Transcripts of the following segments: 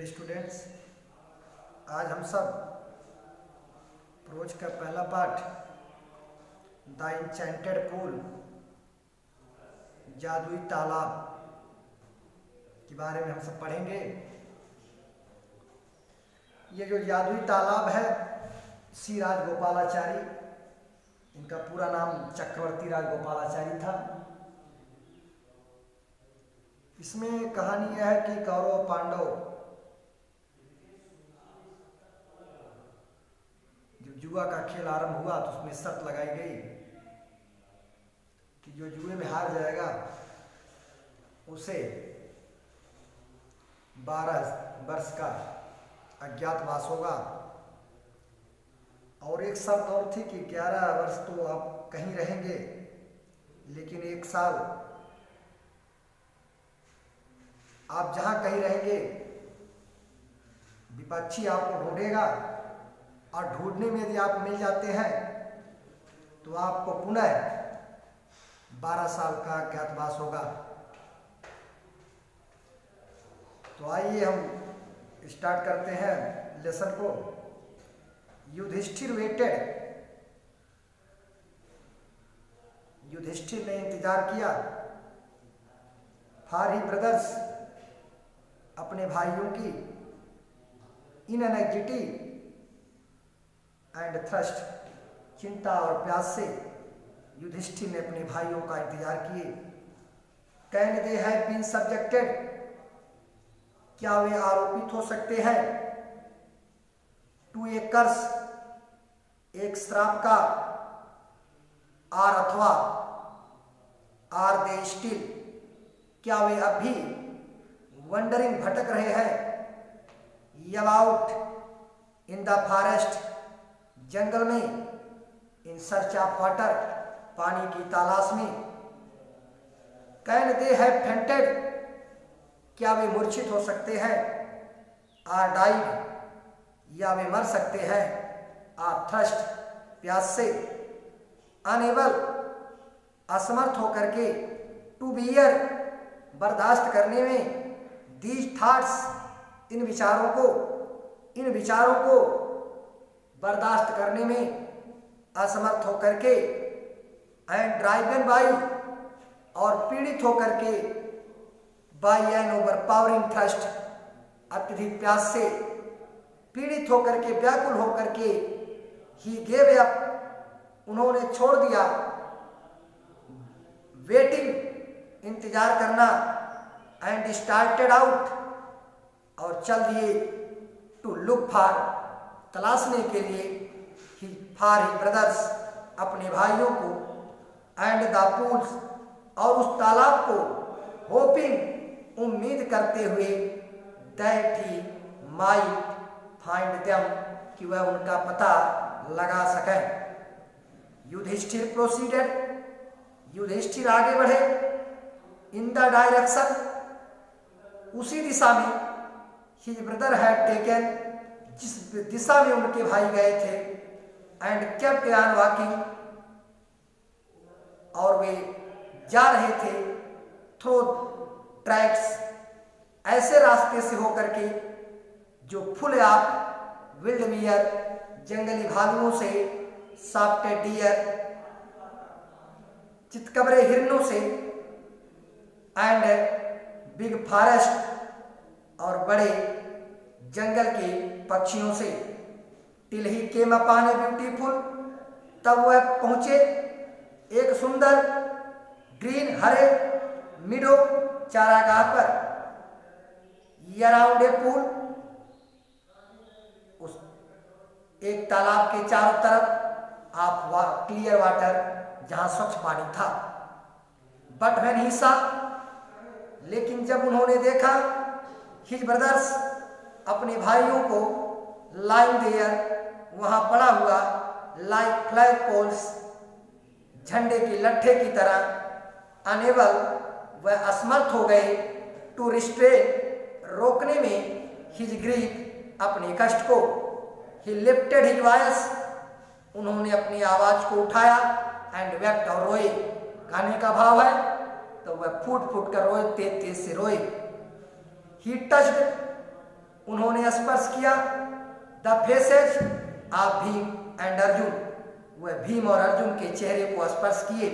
Dear students, आज हम सब प्रोज का पहला पाठ द इंचेंटेड पूल जादुई तालाब के बारे में हम सब पढ़ेंगे। ये जो जादुई तालाब है, श्री राजगोपालाचारी, इनका पूरा नाम चक्रवर्ती राजगोपालाचारी था। इसमें कहानी यह है कि कौरव पांडव जब जुआ का खेल आरंभ हुआ तो उसमें शर्त लगाई गई कि जो जुए में हार जाएगा उसे 12 वर्ष का अज्ञातवास होगा, और एक शर्त और थी कि 11 वर्ष तो आप कहीं रहेंगे, लेकिन 1 साल आप जहां कहीं रहेंगे विपक्षी आपको ढूंढेगा, और ढूंढने में यदि आप मिल जाते हैं तो आपको पुनः 12 साल का अज्ञातवास होगा। तो आइए हम स्टार्ट करते हैं लेसन को। युधिष्ठिर ने इंतजार किया फॉर ही ब्रदर्स, अपने भाइयों की इन एंग्जाइटी एंड थ्रस्ट, चिंता और प्यास से युधिष्ठिर ने अपने भाइयों का इंतजार किए। Can they have been subjected, क्या वे आरोपित हो सकते हैं, टू ए कर्स, एक श्राप का, आर अथवा आर दे स्टिल, क्या वे अब भी वंडरिंग भटक रहे हैं, अबाउट इन द फॉरेस्ट, जंगल में, इन सर्च ऑफ वाटर, पानी की तलाश में। कैन दे हैव फेंटेड, क्या वे मूर्छित हो सकते हैं, आर डाइड, या वे मर सकते हैं, आर थर्स्ट, प्यास से, अनेबल, असमर्थ होकर के, टू बियर, बर्दाश्त करने में, दीज थॉट्स, इन विचारों को बर्दाश्त करने में असमर्थ होकर के, एंड ड्राइवन बाई, और पीड़ित होकर के, बाई एन ओवरपावरिंग थर्स्ट, अत्यधिक प्यास से पीड़ित होकर के, व्याकुल होकर के, ही गेव अप, उन्होंने छोड़ दिया, वेटिंग, इंतजार करना, एंड स्टार्टेड आउट, और चल दिए, टू लुक फॉर, तलाशने के लिए, फॉर ही ब्रदर्स, अपने भाइयों को, एंड द पूल्स, और उस तालाब को, होपिंग, उम्मीद करते हुए, that he might find them, कि वह उनका पता लगा सके। युधिष्ठिर प्रोसीडेड, युधिष्ठिर आगे बढ़े, इन द डायरेक्शन, उसी दिशा में, हिज ब्रदर हैड टेकन, जिस दिशा में उनके भाई गए थे, एंड केप्ट ऑन वॉकिंग, और वे जा रहे थे, थ्रू ट्रैक्स, ऐसे रास्ते से होकर के जो फुल ऑफ विल्ड बियर, जंगली भालुओं से, सॉफ्ट डियर, चितकबरे हिरणों से, एंड बिग फॉरेस्ट, और बड़े जंगल के पक्षियों से, till he came upon a beautiful, तब वह पहुंचे एक सुंदर ग्रीन, हरे मिडो, चारागाह पर, अराउंड ए पूल, उस एक तालाब के चारों तरफ, आप क्लियर वाटर, जहां स्वच्छ पानी था। बट व्हेन ही सा, लेकिन जब उन्होंने देखा, हिज ब्रदर्स, अपने भाइयों को, लाइंग देयर, वहां पड़ा हुआ, लाइक फ्लैग पोल्स, झंडे के लट्ठे की तरह, अनेबल, वह असमर्थ हो गए, टू रिस्ट्रेन, रोकने में, हिज ग्रीफ, अपने कष्ट को, ही लिफ्टेड हिज वॉइस, उन्होंने अपनी आवाज को उठाया, एंड वेप्ट, और रोए। गाने का भाव है तो वह फूट फूट कर रोए, तेज तेज से रोए। ही टच्ड, उन्होंने स्पर्श किया the faces of Bhim and Arjun, वह भीम और अर्जुन के चेहरे को स्पर्श किए।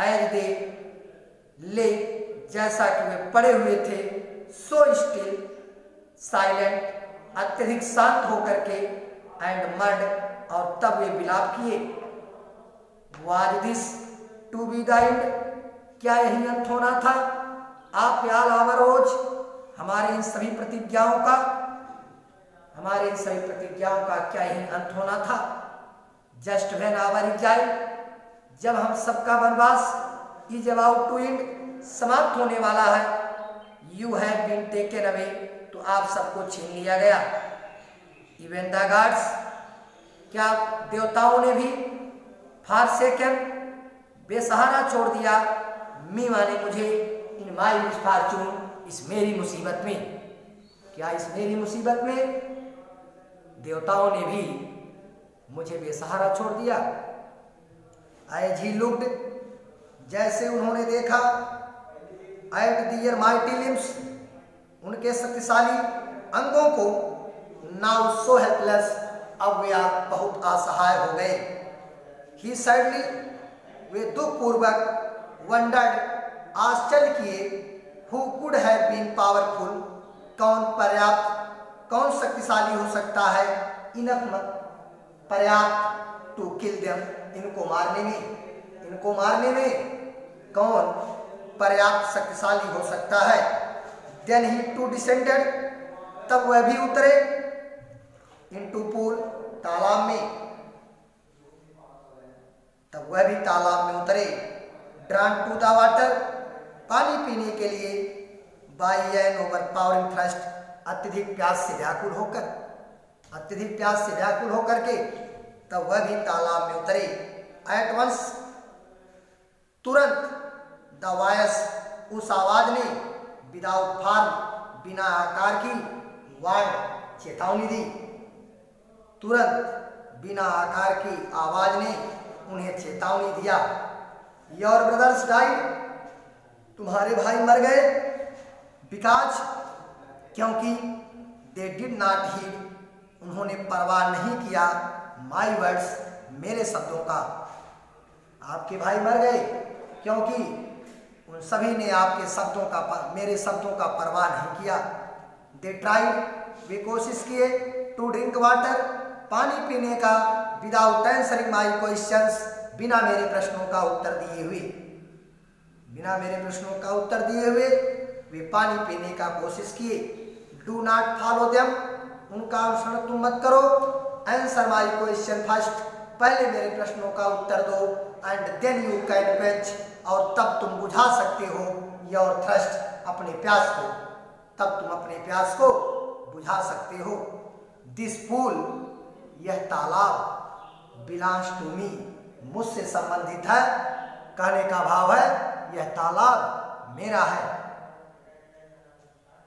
एज दे ले, जैसा कि वे पड़े हुए थे, सो स्टिल साइलेंट, अत्यधिक शांत होकर के, एंड मर्ड, और तब वे विलाप किए। Was this to be the end, क्या यही अंत होना था? आप ऑल आवर ओज, हमारे इन सभी प्रतिज्ञाओं का, हमारे इन सभी प्रतिज्ञाओं का क्या यही अंत होना था? जस्ट व्हेन आवर एग्जाइल, जब हम सबका वनवास इज अबाउट टू एंड, समाप्त होने वाला है, you have been taken away, तो आप सबको छीन लिया गया। इवन द गॉड्स, क्या देवताओं ने भी फॉर सेकंड, बेसहारा छोड़ दिया, मी माने मुझे, इन माई मिसफॉर्चून, इस मेरी मुसीबत में। क्या इस मेरी मुसीबत में देवताओं ने भी मुझे बेसहारा छोड़ दिया? एज ही लुक्ड, जैसे उन्होंने देखा, एट दियर माइटी लिम्स, उनके शक्तिशाली अंगों को, नाउ सो हेल्पलेस, अब वे बहुत असहाय हो गए। ही सैडली, वे दुख पूर्वक, वंडर्ड, आश्चर्य किए, who could have been powerful, कौन पर्याप्त, कौन शक्तिशाली हो सकता है, इनफ, पर्याप्त, टू किल देम, इनको मारने में, इनको मारने में कौन पर्याप्त शक्तिशाली हो सकता है? देन ही टू डिसेंडेड, तब वह भी उतरे, इनटू पूल, तालाब में, तब वह भी तालाब में उतरे। ड्रान टू द वाटर, पानी पीने के लिए, बाय एन ओवरपावरिंग थर्स्ट, अत्यधिक प्यास से व्याकुल होकर, अत्यधिक प्यास से व्याकुल होकर के, तब वह भी तालाब में उतरे। एट वंस, तुरंत, द वॉयस, उस आवाज ने, विदाउट फॉर्म, बिना आकार की, वार्ड, चेतावनी दी। तुरंत, बिना आकार की आवाज ने उन्हें चेतावनी दिया। योर ब्रदर्स डाइड, तुम्हारे भाई मर गए, बिकॉज, क्योंकि, दे डिड नॉट हीड, उन्होंने परवाह नहीं किया, माई वर्ड्स, मेरे शब्दों का। आपके भाई मर गए क्योंकि उन सभी ने आपके शब्दों का, मेरे शब्दों का परवाह नहीं किया। दे ट्राइड, वे कोशिश किए, टू ड्रिंक वाटर, पानी पीने का, विदाउट आंसरिंग माई क्वेश्चंस, बिना मेरे प्रश्नों का उत्तर दिए हुए, बिना मेरे प्रश्नों का उत्तर दिए हुए वे पानी पीने का कोशिश किए। डू नॉट फॉलो देम, उनका अनुसरण तुम मत करो। आंसर माई क्वेश्चन फर्स्ट, पहले मेरे प्रश्नों का उत्तर दो। And then you can quench, और तब तुम बुझा सकते हो योर थर्स्ट, अपने प्यास को, तब तुम अपने प्यास को बुझा सकते हो। दिस पूल, यह तालाब, बिलॉन्ग्स टू मी, मुझसे संबंधित है। कहने का भाव है यह तालाब मेरा है।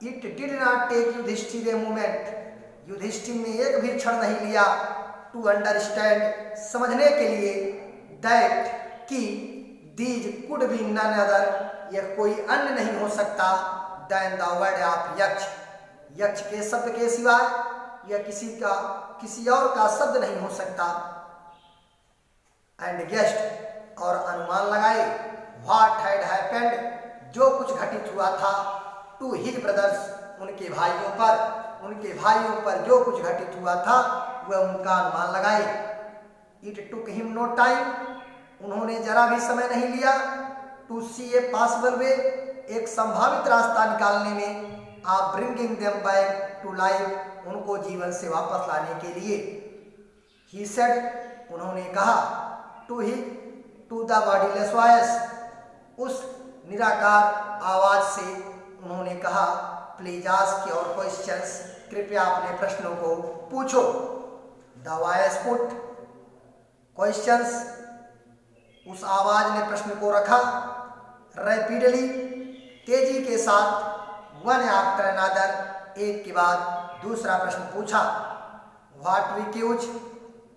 It did not take Yudhishthira a moment, Yudhishthira ने एक भी क्षण नहीं लिया, टू अंडरस्टैंड, समझने के लिए, दैट, कि, these could be none other, यह कोई अन्य नहीं हो सकता, देन द वर्ड ऑफ यक्ष, यक्ष के शब्द के सिवाय यह किसी और का शब्द नहीं हो सकता। एंड गेस्ट, और अनुमान लगाए, व्हाट हैड हैपेंड, जो कुछ घटित हुआ था, टू हिज ब्रदर्स, उनके भाइयों पर जो कुछ घटित हुआ था वह उनका अनुमान लगाए। It took him no time, उन्होंने जरा भी समय नहीं लिया, to C a possible way, एक संभावित रास्ता निकालने में, आप bringing them back to life, उनको जीवन से वापस लाने के लिए। ही सेड, उन्होंने कहा, टू द बॉडीलेस वॉइस, उस निराकार आवाज से उन्होंने कहा, प्लीज आस्क योर क्वेश्चंस, कृपया अपने प्रश्नों को पूछो। द वॉइस पुट क्वेश्चंस, उस आवाज ने प्रश्न को रखा, रैपिडली, तेजी के साथ, वन आफ्टर अनदर, एक के बाद दूसरा प्रश्न पूछा। व्हाट रिफ्यूज,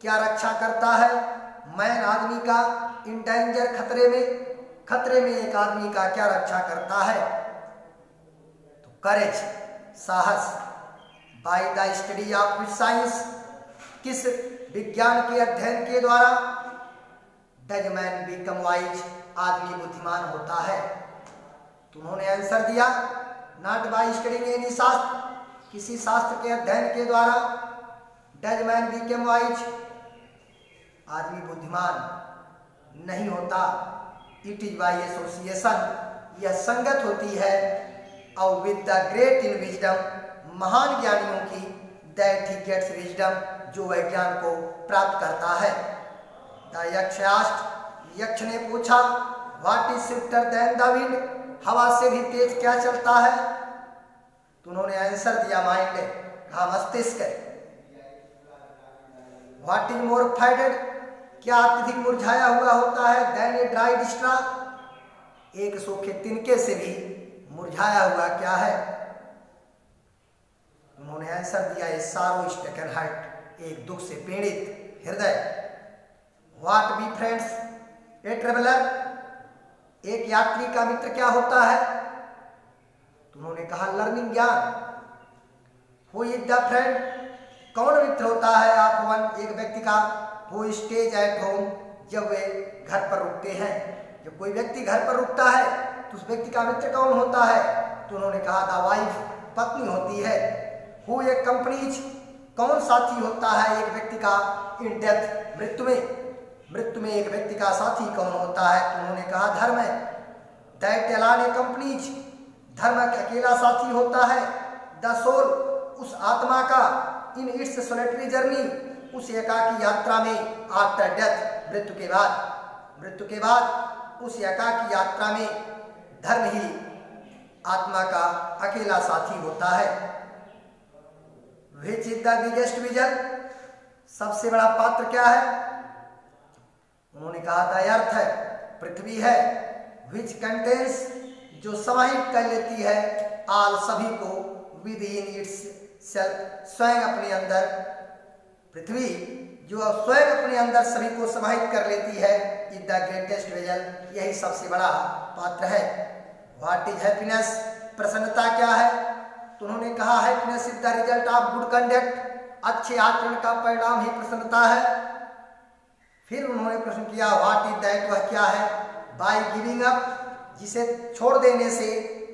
क्या रक्षा करता है, मैन, आदमी का, इन डेंजर, खतरे में एक आदमी का क्या रक्षा करता है? तो करेज, साहस, by the study of science, किस विज्ञान के अध्ययन के द्वारा डज मैन बिकम वाइज, आदमी बुद्धिमान होता है। तो उन्होंने आंसर दिया नॉट बाय स्टडीइंग एनी शास्त्र, किसी शास्त्र के अध्ययन के द्वारा डज मैन बिकम वाइज, आदमी बुद्धिमान नहीं होता। इट इज बाय एसोसिएशन, यह संगत होती है और with the great in wisdom, महान ज्ञानियों की, दैट ही गेट्स विजडम, जो वह ज्ञान को प्राप्त करता है। द यक्ष आस्क्ड, यक्ष ने पूछा what is swifter than the wind, हवा से भी तेज क्या चलता है। तो उन्होंने आंसर दिया माइंड, कहा मस्तिष्क। व्हाट इज मोर फाइडेड, क्या अत्यधिक मुरझाया हुआ होता है, देन ए ड्राइड स्ट्रा, एक सूखे तिनके से भी मुरझाया हुआ क्या है। उन्होंने आंसर दिया ए सारो स्टेकन हार्ट, एक दुख से पीड़ित हृदय। What be friends a traveller, एक यात्री का मित्र क्या होता है। तो उन्होंने कहा लर्निंग, ज्ञान। हु इज द फ्रेंड, कौन मित्र होता है आप वन, एक व्यक्ति का, हु स्टेज एट होम, जब वे घर पर रुकते हैं। जब कोई व्यक्ति घर पर रुकता है तो उस व्यक्ति का मित्र कौन होता है। तो उन्होंने कहा द वाइफ, पत्नी होती है। हु ए कंपनीज, कौन साथी होता है एक व्यक्ति का, इन डेथ, मृत्यु में, मृत्यु में एक व्यक्ति का साथी कौन होता है। तो उन्होंने कहा धर्म है। दैट एलान ए कंपनीज, धर्म का अकेला साथी होता है। द सोल, उस आत्मा का, इन इट्स सोलिटरी जर्नी, उस एकाकी यात्रा में, आफ्टर डेथ, मृत्यु के बाद, मृत्यु के बाद उस एकाकी यात्रा में धर्म ही आत्मा का अकेला साथी होता है। Which is the biggest vision, सबसे बड़ा पात्र क्या है। उन्होंने कहा द अर्थ है, पृथ्वी है। विच कंटेन्स, जो समाहित कर लेती है, आल, सभी को, विद इन इट्स सेल्फ, स्वयं अपने अंदर, पृथ्वी जो स्वयं अपने अंदर सभी को समाहित कर लेती है, इज द ग्रेटेस्ट विजन, यही सबसे बड़ा पात्र है। व्हाट इज हैप्पीनेस, प्रसन्नता क्या है। तो उन्होंने कहा happiness is the result of good conduct, अच्छे आचरण का परिणाम ही प्रसन्नता है। फिर उन्होंने प्रश्न किया व्हाट इज दैट, वह क्या है। बाय गिविंग अप, जिसे छोड़ देने से,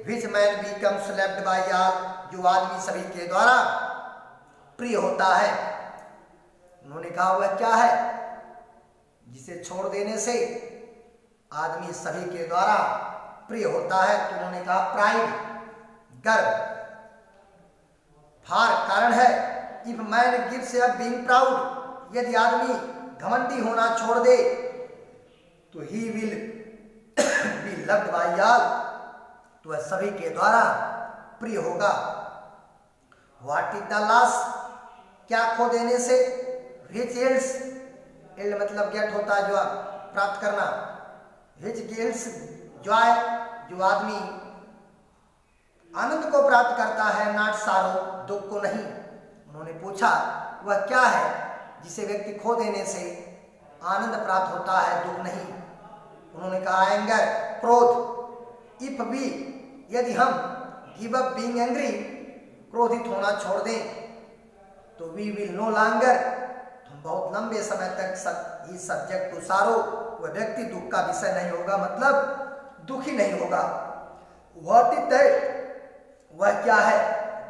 which man becomes loved by all, जो आदमी सभी के द्वारा प्रिय होता है। उन्होंने कहा वह क्या है, जिसे छोड़ देने से आदमी सभी के द्वारा प्रिय होता है। तो उन्होंने कहा प्राइड, गर्व। फार, कारण है। If man gives up being proud, यदि आदमी घमंडी होना छोड़ दे तो he will be loved by all, तो वह सभी के द्वारा प्रिय होगा। व्हाट इज द लॉस, क्या खो देने से। विच यील्ड्स, यील्ड मतलब गेट होता है जो प्राप्त करना। विच यील्ड्स जॉय, जो आदमी आनंद को प्राप्त करता है, नॉट सारो, दुख को नहीं। उन्होंने पूछा वह क्या है जिसे व्यक्ति खो देने से आनंद प्राप्त होता है, दुख नहीं। उन्होंने कहा एंगर, क्रोध। इफ वी, यदि हम गिव अप बीइंग एंग्री, क्रोधित होना छोड़ दें, तो वी विल नो लॉन्गर, हम बहुत लंबे समय तक ही सब्जेक्ट टू सारो, वह व्यक्ति दुख का विषय नहीं होगा, मतलब दुखी नहीं होगा। व्हाट इज दैट, वह क्या है।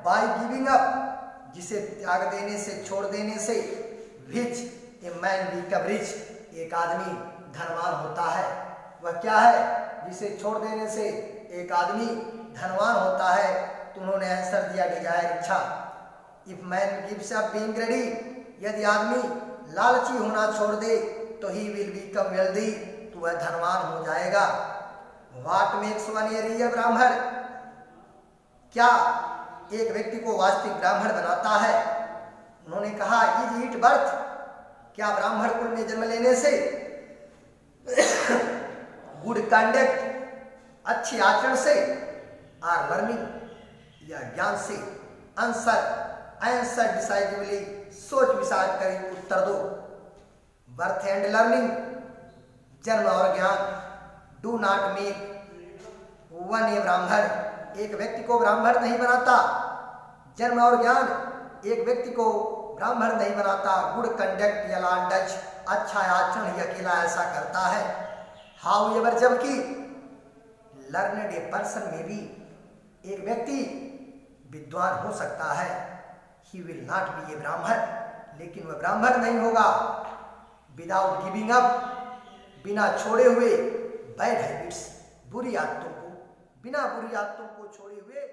बाय गिविंग अप, जिसे त्याग देने से, छोड़ देने से, विच ए मैन बिकम रिच, एक आदमी धनवान होता है। वह क्या है जिसे छोड़ देने से एक आदमी धनवान होता है। तो उन्होंने आंसर दिया डिजायर, इच्छा। If man gives up being ग्रेडी, यदि आदमी लालची होना छोड़ दे तो ही विल बिकम वेल्दी, तो वह धनवान हो जाएगा। What makes one a real ब्राह्मण, क्या एक व्यक्ति को वास्तविक ब्राह्मण बनाता है। उन्होंने कहा इज इट बर्थ, क्या ब्राह्मण कुल में जन्म लेने से, गुड कंडक्ट, अच्छे आचरण से, आर लर्निंग, या ज्ञान से। आंसर डिसाइडिवली, सोच विचार कर उत्तर दो। बर्थ एंड लर्निंग, जन्म और ज्ञान, डू नॉट मेक वन ए ब्राह्मण, एक व्यक्ति को ब्राह्मण नहीं बनाता। जन्म और ज्ञान एक व्यक्ति को ब्राह्मण नहीं बनाता। गुड कंडक्ट या लाडज, अच्छा आचरण ही अकेला ऐसा करता है। हाउ एवर, जबकि लर्नड ए पर्सन में भी, एक व्यक्ति विद्वान हो सकता है, ही विल नॉट बी ए ब्राह्मण, लेकिन वह ब्राह्मण नहीं होगा। विदाउट गिविंग अप, बिना छोड़े हुए बैड हैबिट्स, बुरी आदतों को, बिना बुरी आदतों को छोड़े हुए